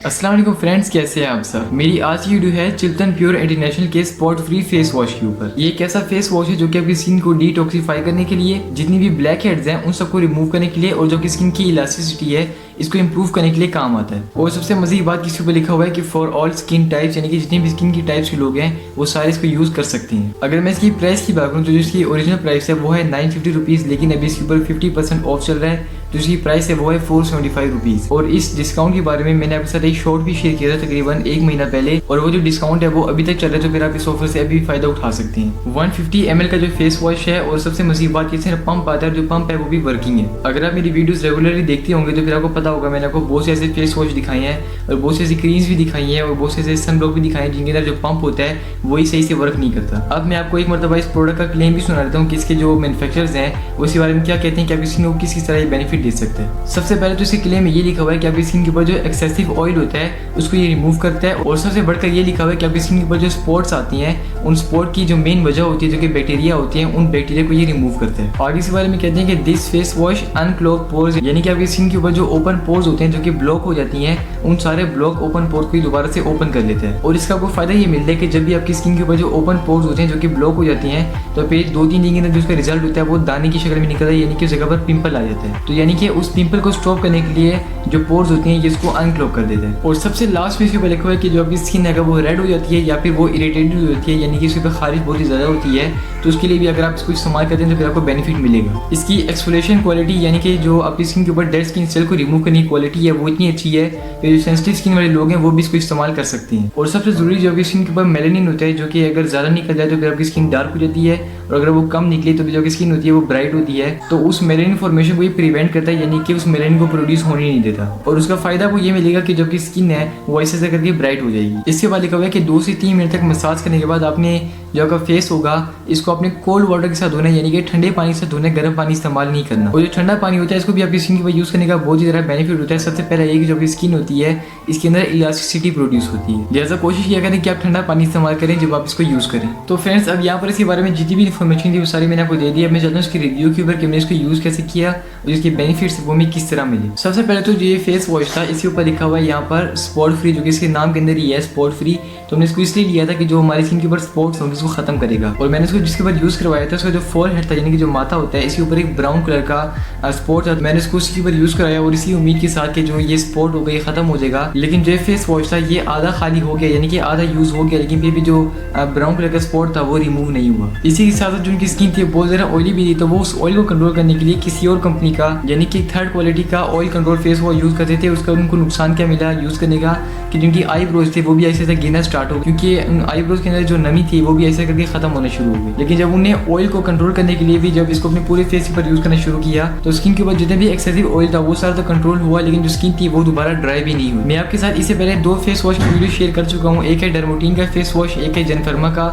अस्सलाम वालेकुम फ्रेंड्स, कैसे हैं आप सब। मेरी आज की वीडियो है चिल्तन प्योर इंटरनेशनल के स्पॉट फ्री फेस वॉश के ऊपर। ये एक ऐसा फेस वॉश है जो कि आपकी स्किन को डिटॉक्सिफाई करने के लिए, जितनी भी ब्लैक हेड्स हैं उन सबको रिमूव करने के लिए, और जो कि स्किन की इलास्टिसिटी है इसको इंप्रूव करने के लिए काम आता है। और सबसे मज़े बात किसी ऊपर लिखा हुआ है कि फॉर ऑल स्किन टाइप्स, यानी कि जितनी भी स्किन की टाइप्स के लोग हैं वो सारे इसको यूज़ कर सकते हैं। अगर मैं इसकी प्राइस की बात करूँ तो जो इसकी ओरिजिनल प्राइस है वो है 950 रुपीज़, लेकिन अभी इसके ऊपर 50% ऑफ चल रहा है। जो इसकी प्राइस है वो है 475 रुपीज़। और इस डिस्काउंट के बारे में मैंने आपके साथ एक शॉर्ट भी शेयर किया था तकरीबन 1 महीना पहले, और वो जो डिस्काउंट है वो अभी तक चल रहा है, तो फिर आप इस ऑफर से अभी फ़ायदा उठा सकते हैं। 150 ml का जो फेस वॉश है, और सबसे मज़ीद बात ये पंप आता है, जो पंप है वो भी वर्किंग है। अगर आप मेरी वीडियोस रेगुलरली देखते होंगे तो फिर आपको पता होगा मैंने आपको बहुत से ऐसे फेस वॉश दिखाए हैं, और बहुत से ऐसी क्रीम्स भी दिखाई हैं, और बहुत से ऐसे सन ब्लॉक भी दिखाए हैं जिनके अंदर जो पंप होता है वही सही से वर्क नहीं करता। अब मैं आपको एक मरतबा इस प्रोडक्ट का क्लेम भी सुना देता हूँ कि इसके जो मैन्युफैक्चरर्स हैं वो इसी बारे में क्या कहते हैं कि आप स्किन को किस तरह ये बेनिफिट दे सकते हैं। सबसे पहले तो इसके क्लेम में ये लिखा हुआ है कि आपकी स्किन के ऊपर जो एक्सेसिव ऑयल होता है उसको ये रिमूव करता है, और सबसे बढ़कर ये लिखा हुआ है कि आपकी स्किन के ऊपर जो स्पॉट्स आती हैं उन स्पॉट की जो मेन वजह होती है, जो कि बैक्टीरिया होती है, उन बैक्टीरिया को ये रिमूव करता है। आगे इसके बारे में कहते हैं कि this face wash unclog pores, यानी कि आपकी स्किन के ऊपर जो ओपन पोर्स होते हैं जो कि ब्लॉक हो जाती हैं, उन सारे ब्लॉक ओपन पोर्स को दोबारा से ओपन कर लेते हैं। और इसका आपको फायदा ये मिलता है कि जब भी आपकी स्किन के ऊपर जो ओपन पोर्स होते हैं जो कि ब्लॉक हो जाती हैं, तो फिर 2-3 दिन के अंदर जो उसका रिजल्ट होता है वो दाने की शक्ल में निकलता है, यानी कि उस जगह पर पिंपल आ जाता है। तो यानी कि उस पिंपल को स्टॉप करने के लिए जो पोर्स होती हैं ये इसको अनक्लॉग कर देते हैं। और सबसे लास्ट में इसके ऊपर लिखा हुआ है कि जो आपकी स्किन है वो रेड हो जाती है या फिर वो इरिटेटेड हो जाती है, यानी कि इसके ऊपर खारिश बहुत ही ज़्यादा होती है, तो उसके लिए भी अगर आप इसको इस्तेमाल करते हैं तो फिर आपको बेनिफिट मिलेगा। इसकी एक्सफोलिएशन क्वालिटी, यानी कि जो आपकी स्किन के ऊपर डेड स्किन सेल को रिमूव करने की क्वालिटी है वो इतनी अच्छी है कि जो सेंसिटिव स्किन वाले लोग हैं वो भी इसको इस्तेमाल कर सकते हैं। और सबसे ज़रूरी जो आपकी स्किन के ऊपर मेलानिन होता है, जो कि अगर ज़्यादा निकल जाए तो फिर आपकी स्किन डार्क हो जाती है, और अगर वो कम निकले तो जो आपकी स्किन होती है वो ब्राइट होती है। तो उस मेलानिन फॉर्मेशन को ये प्रिवेंट करता है, यानी कि उस मेलानिन को प्रोड्यूस होने नहीं देता। और उसका फायदा आपको ये मिलेगा कि जो आपकी स्किन है वो ऐसे करके ब्राइट हो जाएगी। इसके बाद लिखा हुआ है कि 2 से 3 मिनट तक मसाज करने के बाद आपने जो आपका फेस होगा इसको अपने कोल्ड वाटर के साथ धोना है, यानी कि ठंडे पानी से धोना, गर्म पानी इस्तेमाल नहीं करना। और जो ठंडा पानी होता है इसको भी आपकी स्किन के ऊपर यूज़ करने का बहुत ही ज़्यादा बेनिफिट होता है। सबसे पहले ये कि जो आपकी स्किन होती है इसके अंदर इलास्टिसिटी प्रोड्यूस होती है, लिहाजा कोशिश किया करें कि आप ठंडा पानी इस्तेमाल करें जब आप इसको यूज़ करें। तो फ्रेंड्स, अब यहाँ पर इसके बारे में जितनी भी इन्फॉर्मेशन थी वो सारी मैंने आपको दे दी। अब मैं चलता हूँ इसकी रिव्यू के ऊपर कि मैंने इसको यूज़ कैसे किया और इसके बेनिफिट्स वो हमें किस तरह मिले। सबसे पहले तो जो ये फेस वॉश था इसके ऊपर लिखा हुआ है यहाँ पर स्पॉट फ्री, जो कि इसके नाम के अंदर ही है स्पॉट फ्री। तो हमने इसको इसलिए लिया था कि जो हमारी स्किन के ऊपर स्पॉट्स होंगे उसको खत्म करेगा। और मैंने इसको जिसके ऊपर यूज़ करवाया था उसका जो फॉल हेड था, यानी कि जो माथा होता है, इसके ऊपर एक ब्राउन कलर का स्पॉट था। मैंने इसको इसके ऊपर यूज़ कराया और इसी उम्मीद के साथ कि जो ये स्पॉट होगा ये खत्म हो जाएगा। लेकिन जो फेस वॉश था ये आधा खाली हो गया, यानी कि आधा यूज़ हो गया, लेकिन फिर भी जो ब्राउन कलर का स्पॉट था वो रिमूव नहीं हुआ। इसी के साथ जो उनकी स्किन थी बहुत ज़्यादा ऑयली भी थी, तो वो उस ऑयल को कंट्रोल करने के लिए किसी और कंपनी का, यानी कि थर्ड क्वालिटी का oil control face wash use करते थे। उसका उनको नुकसान क्या मिला यूज़ करने का कि जिनकी आईब्रोज थे वो भी ऐसे गिरना स्टार्ट हो, क्योंकि आईब्रोज के अंदर जो नमी थी वो भी ऐसे करके खत्म होना शुरू हो गई। लेकिन जब उन्हें ऑयल को कंट्रोल करने के लिए भी जब इसको अपने पूरे फेस पर यूज़ करना शुरू किया तो स्किन के ऊपर जितने भी एक्सेसिव ऑयल था वो सारा तो कंट्रोल हुआ, लेकिन जो स्किन थी वो दोबारा ड्राई भी नहीं हुई। मैं आपके साथ इससे पहले 2 फेस वॉश की वीडियो शेयर कर चुका हूँ, एक है डर्मोटीन का फेस वॉश, एक है जेनफर्मा का।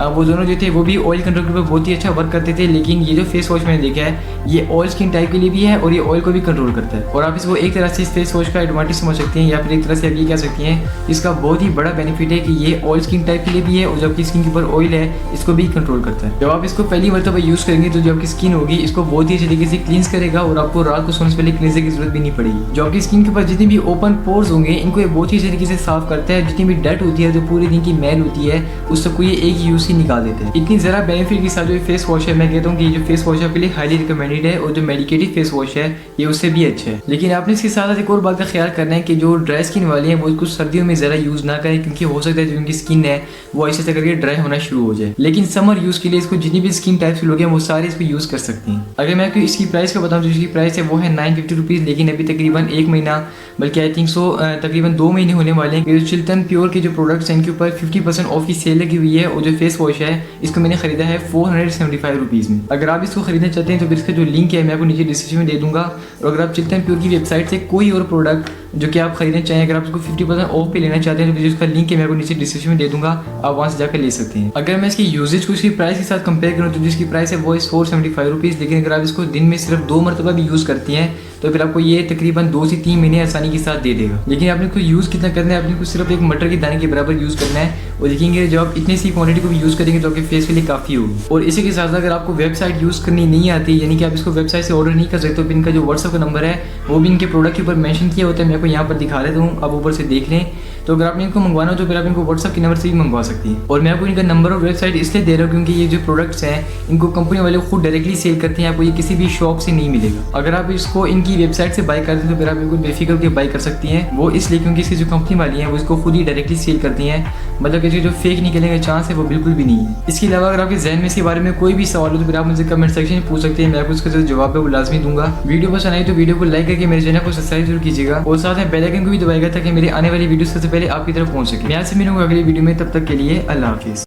वो दोनों जो थे वो भी ऑयल कंट्रोल के ऊपर बहुत ही अच्छा वर्क करते थे, लेकिन ये जो फेस वॉश मैंने देखा है ये ऑयल स्किन टाइप के लिए भी है और ये ऑयल को भी कंट्रोल करता है। और आप इसको एक तरह से इस फेस वॉश का एडवांटेज समझ सकते हैं, या फिर एक तरह से आप ये कह सकते हैं इसका बहुत ही बड़ा बेनिफिट है कि ये ऑयल स्किन टाइप के लिए भी है, और जो आपकी स्किन के ऊपर ऑयल है इसको भी कंट्रोल करता है। जब आप इसको पहली मरतबा यूज़ करेंगे तो जो आपकी स्किन होगी इसको बहुत ही अच्छे तरीके से क्लींस करेगा, और आपको रात को सोने से पहले क्लींजर की जरूरत भी नहीं पड़ेगी। जो आपकी स्किन के ऊपर जितनी भी ओपन पोर्स होंगे इनको ये बहुत ही अच्छे तरीके से साफ करता है। जितनी भी डर्ट होती है, जो पूरे दिन की मैल होती है, उस सबको ये एक यूज़ ही निकाल देता है। इतनी ज़रा बेनिफिट के साथ जो फेस वॉश है, मैं कहता हूँ कि ये जो फेस वॉश है आपके लिए हाईली रिकमेंडेड है, और जो मेडिकेटेड फेस वॉश है ये उससे भी अच्छा है। लेकिन आपने इसके साथ एक और बात का ख्याल करना है कि जो ड्राई स्किन वाले हैं वो इसको सर्दियों में ज़रा यूज़ ना करें, क्योंकि हो सकता है जो उनकी स्किन है वो ऐसे करके ड्राई होना शुरू हो जाए। लेकिन समर यूज़ के लिए इसको जितनी भी स्किन टाइप्स के लोग हैं वो सारे इसको यूज़ कर सकते हैं। अगर मैं आपको इसकी प्राइस का बताऊँ तो इसकी प्राइस है वो है 950 रुपीज़, लेकिन अभी तकरीबन 1 महीना, बल्कि आई थिंक सो तकरीबन 2 महीने होने वाले हैं। जो चिल्तन प्योर के जो प्रोडक्ट्स हैं इनके ऊपर 50% ऑफ की सेल लगी हुई है, और जो फेस वॉश है इसको मैंने खरीदा है 475 रुपीज़ में। अगर आप इसको खरीदना चाहते हैं तो फिर इसका जो लिंक है मैं आपको नीचे डिस्क्रिप्शन में दे दूँगा। और अगर आप चिल्तन प्योर की वेबसाइट से कोई और प्रोडक्ट जो कि आप खरीदना चाहें, अगर आप उसको 50% ऑफ पे लेना चाहते हैं तो उसका लिंक है मैं आपको नीचे डिस्क्रिप्शन में दे दूँगा, आप वहाँ से जाकर ले सकते हैं। अगर मैं इसकी यूजेज को इसकी प्राइस के साथ कंपेयर करूँ तो जिसकी प्राइस है वो है 475 रुपीज़, लेकिन अगर आप इसको दिन में सिर्फ 2 मरतबा भी यूज़ करती हैं तो फिर आपको ये तकरीबन 2 से 3 महीने आसानी के साथ दे देगा। लेकिन आपने इसको यूज़ कितना करना है, आपने को सिर्फ एक मटर के दाने के बराबर यूज़ करना है, और देखेंगे जो आप इतनी सी क्वांटिटी को भी यूज़ करेंगे तो आपके फेस के लिए काफ़ी होगी। और इसी के साथ अगर आपको वेबसाइट यूज़ करनी नहीं आती, यानी कि आप इसको वेबसाइट से ऑर्डर नहीं कर सकते, तो इनका जो व्हाट्सअप का नंबर है वो भी इनके प्रोडक्ट के ऊपर मेंशन किया होता है। मैं आपको यहाँ पर दिखा देता हूँ, आप ऊपर से देख लें। तो अगर आपने इनको मंगवाना हो तो फिर आप इनको व्हाट्सअप के नंबर से भी मंगवा सकती हैं। और मैं आपको इनका नंबर और वेबसाइट इसलिए दे रहा हूँ क्योंकि ये जो प्रोडक्ट्स हैं इनको कंपनी वाले खुद डायरेक्टली सेल करते हैं, आपको ये किसी भी शॉप से नहीं मिलेगा। अगर आप इसको इनकी वेबसाइट से बाय करते हैं तो फिर आप बिल्कुल बेफिक्र के बाय कर सकती हैं। वो इसलिए क्योंकि इसकी जो कंपनी वाली है वो इसको खुद ही डायरेक्टली सेल करती हैं, मतलब इसके जो फेक निकलने का चांस है वो बिल्कुल भी नहीं है। इसके अलावा अगर आपके जहन में इसके बारे में कोई भी सवाल हो तो फिर आप मुझे कमेंट सेक्शन में पूछ सकते हैं, मैं आपको इसका जो जवाब है वो लाजमी दूंगा। वीडियो पसंद आई तो वीडियो को लाइक करके मेरे चैनल को सब्सक्राइब जरूर कीजिएगा और साथ में बेल आइकन को भी दबाइएगा ताकि मेरे आने वाली वीडियो सबसे पहले आपकी तरफ पहुंच सके। मैं आपसे मिलूंगा अगली वीडियो में, तब तक के लिए अल्लाह हाफिज़।